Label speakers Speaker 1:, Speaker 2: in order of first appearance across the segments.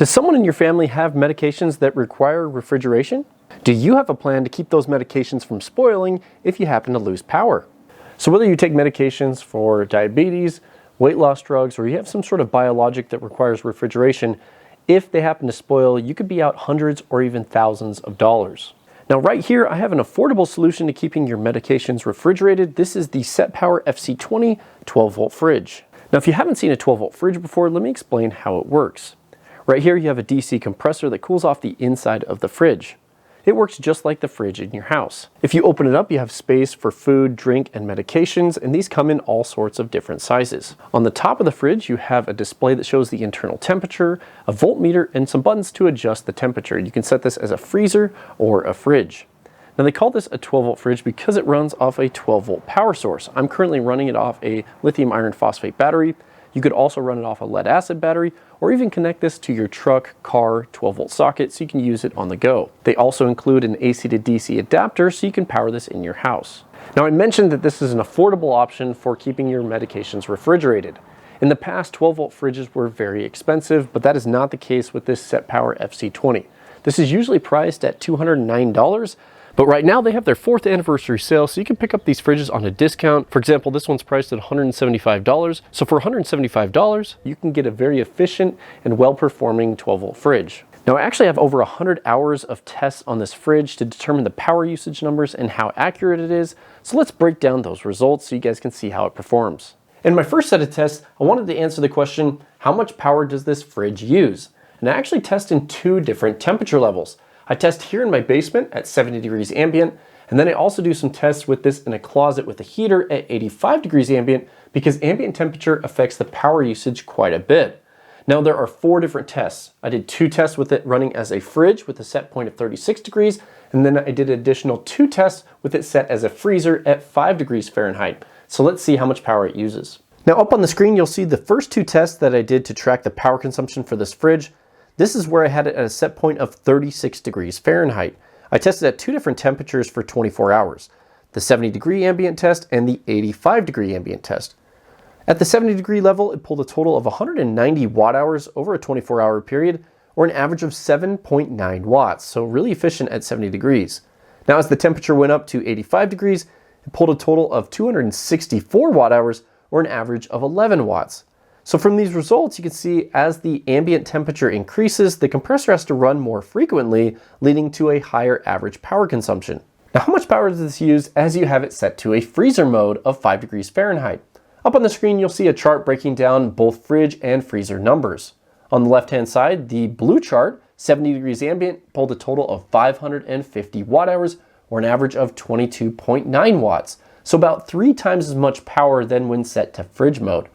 Speaker 1: Does someone in your family have medications that require refrigeration? Do you have a plan to keep those medications from spoiling if you happen to lose power? So whether you take medications for diabetes, weight loss drugs, or you have some sort of biologic that requires refrigeration, if they happen to spoil, you could be out hundreds or even thousands of dollars. Now right here, I have an affordable solution to keeping your medications refrigerated. This is the SetPower FC20 12-volt fridge. Now if you haven't seen a 12-volt fridge before, let me explain how it works. Right here you have a DC compressor that cools off the inside of the fridge. It works just like the fridge in your house. If you open it up, you have space for food, drink, and medications, and these come in all sorts of different sizes. On the top of the fridge, you have a display that shows the internal temperature, a voltmeter, and some buttons to adjust the temperature. You can set this as a freezer or a fridge. Now they call this a 12-volt fridge because it runs off a 12-volt power source. I'm currently running it off a lithium iron phosphate battery. You could also run it off a lead acid battery, or even connect this to your truck, car, 12-volt socket so you can use it on the go. They also include an AC to DC adapter so you can power this in your house. Now I mentioned that this is an affordable option for keeping your medications refrigerated. In the past, 12-volt fridges were very expensive, but that is not the case with this SetPower FC20. This is usually priced at $209, but right now they have their 4th anniversary sale, so you can pick up these fridges on a discount. For example, this one's priced at $175. So for $175, you can get a very efficient and well-performing 12-volt fridge. Now I actually have over 100 hours of tests on this fridge to determine the power usage numbers and how accurate it is. So let's break down those results so you guys can see how it performs. In my first set of tests, I wanted to answer the question, how much power does this fridge use? And I actually test in 2 different temperature levels. I test here in my basement at 70 degrees ambient, and then I also do some tests with this in a closet with a heater at 85 degrees ambient because ambient temperature affects the power usage quite a bit. Now there are 4 different tests. I did 2 tests with it running as a fridge with a set point of 36 degrees, and then I did an additional 2 tests with it set as a freezer at 5 degrees Fahrenheit. So let's see how much power it uses. Now up on the screen you'll see the first 2 tests that I did to track the power consumption for this fridge. This is where I had it at a set point of 36 degrees Fahrenheit. I tested at 2 different temperatures for 24 hours, the 70 degree ambient test and the 85 degree ambient test. At the 70 degree level, it pulled a total of 190 watt hours over a 24-hour period, or an average of 7.9 watts, so really efficient at 70 degrees. Now as the temperature went up to 85 degrees, it pulled a total of 264 watt hours, or an average of 11 watts. So from these results, you can see as the ambient temperature increases, the compressor has to run more frequently, leading to a higher average power consumption. Now, how much power does this use as you have it set to a freezer mode of 5 degrees Fahrenheit? Up on the screen, you'll see a chart breaking down both fridge and freezer numbers. On the left-hand side, the blue chart, 70 degrees ambient, pulled a total of 550 watt hours, or an average of 22.9 watts. So about 3 times as much power than when set to fridge mode.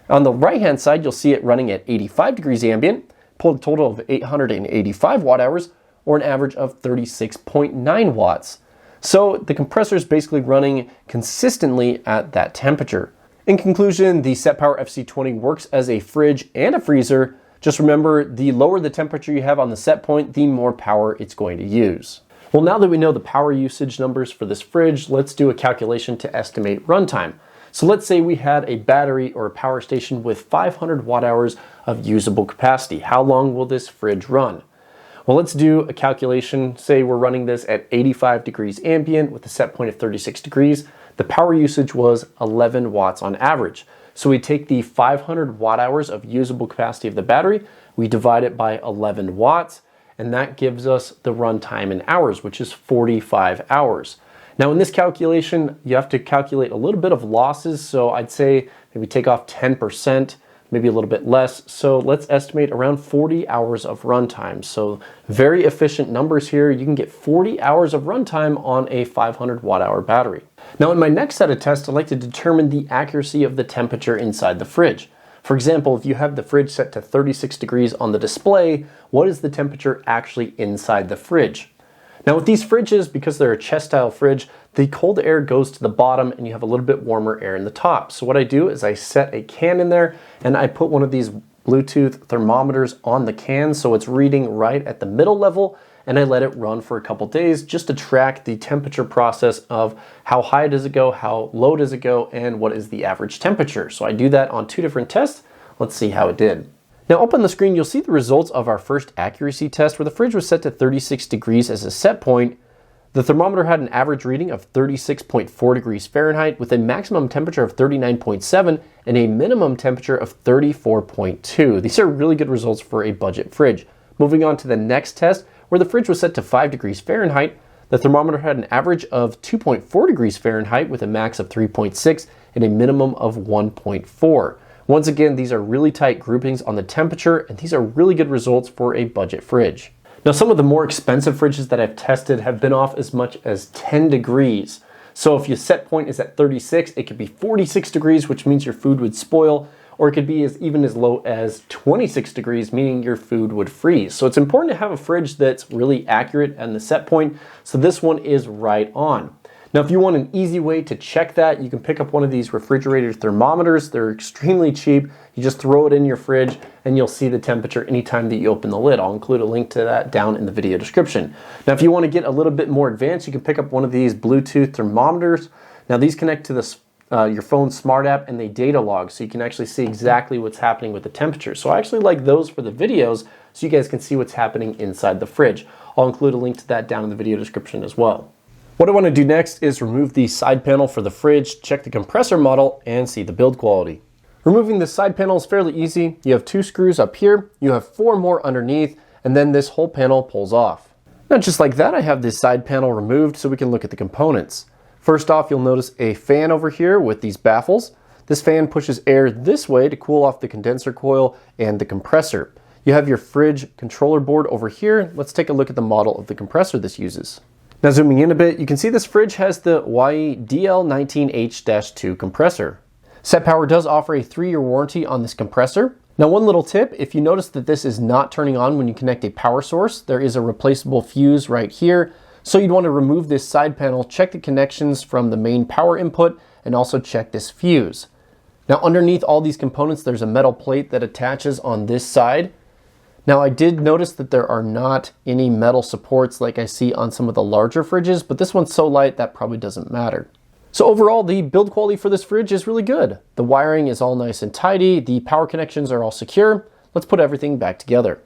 Speaker 1: On the right-hand side, you'll see it running at 85 degrees ambient, pulled a total of 885 watt hours, or an average of 36.9 watts. So the compressor is basically running consistently at that temperature. In conclusion, the SetPower FC20 works as a fridge and a freezer. Just remember, the lower the temperature you have on the set point, the more power it's going to use. Well, now that we know the power usage numbers for this fridge, let's do a calculation to estimate runtime. So let's say we had a battery or a power station with 500 watt hours of usable capacity. How long will this fridge run? Well, let's do a calculation. Say we're running this at 85 degrees ambient with a set point of 36 degrees. The power usage was 11 watts on average. So we take the 500 watt hours of usable capacity of the battery, we divide it by 11 watts, and that gives us the runtime in hours, which is 45 hours. Now in this calculation, you have to calculate a little bit of losses, so I'd say maybe take off 10%, maybe a little bit less. So let's estimate around 40 hours of runtime. So very efficient numbers here. You can get 40 hours of runtime on a 500 watt hour battery. Now in my next set of tests, I'd like to determine the accuracy of the temperature inside the fridge. For example, if you have the fridge set to 36 degrees on the display, what is the temperature actually inside the fridge? Now with these fridges, because they're a chest style fridge, the cold air goes to the bottom and you have a little bit warmer air in the top. So what I do is I set a can in there and I put one of these Bluetooth thermometers on the can so it's reading right at the middle level, and I let it run for a couple days just to track the temperature process of how high does it go, how low does it go, and what is the average temperature. So I do that on 2 different tests. Let's see how it did. Now up on the screen, you'll see the results of our first accuracy test where the fridge was set to 36 degrees as a set point. The thermometer had an average reading of 36.4 degrees Fahrenheit with a maximum temperature of 39.7 and a minimum temperature of 34.2. These are really good results for a budget fridge. Moving on to the next test where the fridge was set to 5 degrees Fahrenheit. The thermometer had an average of 2.4 degrees Fahrenheit with a max of 3.6 and a minimum of 1.4. Once again, these are really tight groupings on the temperature, and these are really good results for a budget fridge. Now, some of the more expensive fridges that I've tested have been off as much as 10 degrees. So if your set point is at 36, it could be 46 degrees, which means your food would spoil, or it could be even as low as 26 degrees, meaning your food would freeze. So it's important to have a fridge that's really accurate and the set point. So this one is right on. Now, if you want an easy way to check that, you can pick up one of these refrigerated thermometers. They're extremely cheap. You just throw it in your fridge and you'll see the temperature anytime that you open the lid. I'll include a link to that down in the video description. Now, if you want to get a little bit more advanced, you can pick up one of these Bluetooth thermometers. Now, these connect to your phone's smart app and they data log, so you can actually see exactly what's happening with the temperature. So I actually like those for the videos so you guys can see what's happening inside the fridge. I'll include a link to that down in the video description as well. What I want to do next is remove the side panel for the fridge, check the compressor model, and see the build quality. Removing the side panel is fairly easy. You have 2 screws up here, you have 4 more underneath, and then this whole panel pulls off. Now just like that, I have this side panel removed so we can look at the components. First off, you'll notice a fan over here with these baffles. This fan pushes air this way to cool off the condenser coil and the compressor. You have your fridge controller board over here. Let's take a look at the model of the compressor this uses. Now zooming in a bit, you can see this fridge has the YE-DL19H-2 compressor. SetPower does offer a 3-year warranty on this compressor. Now one little tip, if you notice that this is not turning on when you connect a power source, there is a replaceable fuse right here. So you'd want to remove this side panel, check the connections from the main power input, and also check this fuse. Now underneath all these components, there's a metal plate that attaches on this side. Now I did notice that there are not any metal supports like I see on some of the larger fridges, but this one's so light that probably doesn't matter. So overall, the build quality for this fridge is really good. The wiring is all nice and tidy, the power connections are all secure. Let's put everything back together.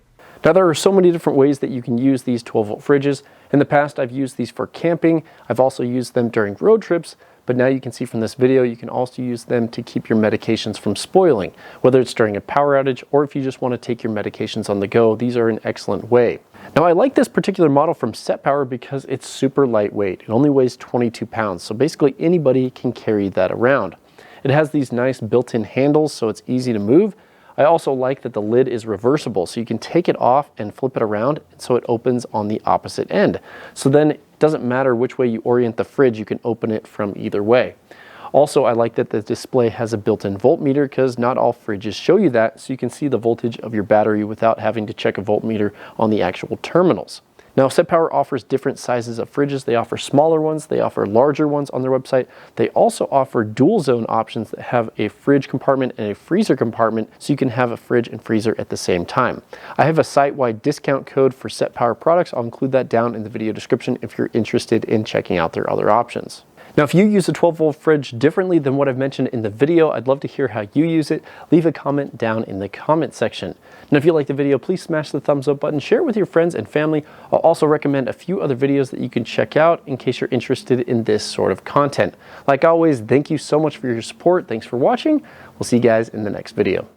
Speaker 1: Now there are so many different ways that you can use these 12-volt fridges. In the past, I've used these for camping. I've also used them during road trips. But now you can see from this video, you can also use them to keep your medications from spoiling, whether it's during a power outage or if you just want to take your medications on the go. These are an excellent way. Now I like this particular model from SetPower because it's super lightweight. It only weighs 22 pounds, so basically anybody can carry that around. It has these nice built-in handles, so it's easy to move. I also like that the lid is reversible, so you can take it off and flip it around, so it opens on the opposite end. So then it doesn't matter which way you orient the fridge, you can open it from either way. Also, I like that the display has a built-in voltmeter because not all fridges show you that, so you can see the voltage of your battery without having to check a voltmeter on the actual terminals. Now, SetPower offers different sizes of fridges. They offer smaller ones, they offer larger ones on their website. They also offer dual zone options that have a fridge compartment and a freezer compartment, so you can have a fridge and freezer at the same time. I have a site-wide discount code for SetPower products. I'll include that down in the video description if you're interested in checking out their other options. Now, if you use a 12-volt fridge differently than what I've mentioned in the video, I'd love to hear how you use it. Leave a comment down in the comment section. And if you like the video, please smash the thumbs up button, share it with your friends and family. I'll also recommend a few other videos that you can check out in case you're interested in this sort of content. Like always, thank you so much for your support. Thanks for watching. We'll see you guys in the next video.